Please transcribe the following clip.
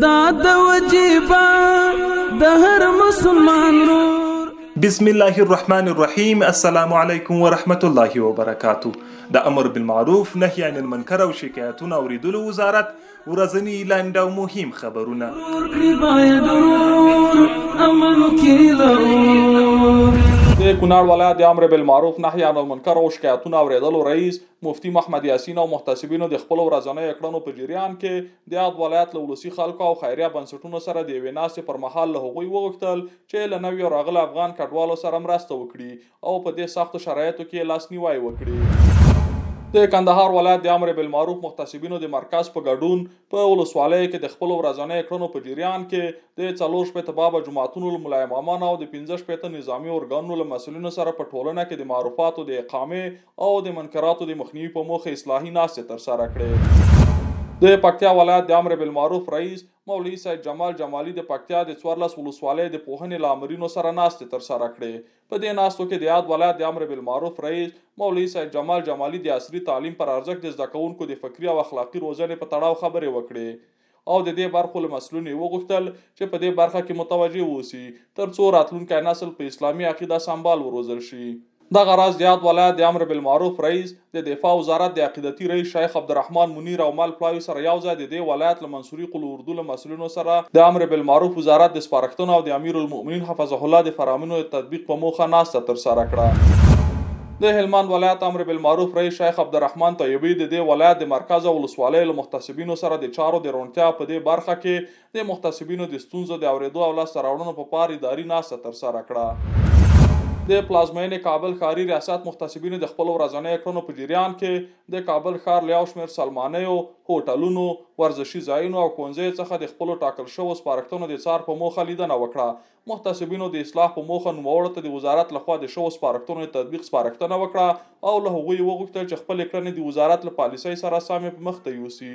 دا د وجیبا د هر مسلمان رور. بسم الله الرحمن الرحیم. السلام علیکم ورحمت الله وبرکاتو. د امر بالمعروف نهی عن المنکر او شکایتونو اوریدلو وزارت ورځنی لاند او مهم خبرونه. د کونړ ولایت د امر بالمعروف نهی عن المنکر او شکایتونو اوریدلو رئیس مفتی محمد یاسین او محتسبینو د خپل ورځنی کړنو په جریان کې د یاد ولایت له ولسي خلکو او خیریه بنسټونو سره د یوې ناستې پر مهال له هغوی وغوښتل چې له نویو راغلو افغان کډوالو سره مرسته وکړي او په دې سختو شرایطو کې لاسنیوی وکړي. د کندهار ولایت د امر بالمعروف محتسبینو د مرکز په ګډون په ولسوالۍ کې د خپل ورځنی کړنو په جریان کې د 4 بابا جماعتونو له ملا امامان او د 15 نظامي ارګانونو له مسؤلینو سره په ټولنه کې د معروفاتو د اقامې او د منکراتو د مخنیوي په موخه اصلاحي ناستې ترسره کړې. د پکتیا ولایت د امر بالمعروف رئیس مولوي سید جمال جمالي د پکتیا د 14 ولسوالۍ د پوهنې له امرینو سره ناستې ترسره کړې. په دې ناستو کې د یاد ولایت د امر بالمعروف رئیس مولوي سید جمال جمالي د عصري تعلیم پر ارزښت د زده کوونکو د فکري او اخلاقي روزنې په تړاو خبرې وکړې او د دې برخو له مسؤلینو وغوښتل چې په دې برخه کې متوجه اوسي ترڅو راتلونکی نسل په اسلامي عقیده سمبال وروزل شي. دغه راز د یاد ولایت د امر بالمعروف رئیس د دفاع وزارت د عقیدتي رئیس شیخ عبدالرحمن منیر او مل پلاوي سره یو ځای د دې ولایت له منصوري قل اردو له مسؤلینو سره د امر بالمعروف وزارت د سپارښتنو او د امیر المؤمنین حفظه الله د فرامینو د تطبیق په موخه ناسته ترسره کړه. د هلمند ولایت امر بالمعروف رئیس شیخ عبدالرحمن طیبی د دې ولایت د مرکز او ولسوالۍ له محتسبینو سره د چارو د روڼتیا په دې برخه کې د محتسبینو د ستونزو د اورېدو او لاسته راوړنو په پار اداري ناسته ترسره کړه. د پلازمینې کابل ښاري ریاست محتسبینو د خپل ورځنی کړنو په جریان کې د کابل ښار له یو شمېر سلمانیو، هوټلونو، ورزشي ځایونو او ښوونځیو څخه د خپلو ټاکل شوو سپارښتنو د څار په موخه لیدنه وکړه. محتسبینو د اصلاح په موخه نوموړو ته د وزارت لخوا د شوو سپارښتنو د تطبیق سپارښتنه وکړه او له هغوی وغوښتل چې خپلې کړنې د وزارت له پالیسۍ سره سمې په مخ ته یوسي.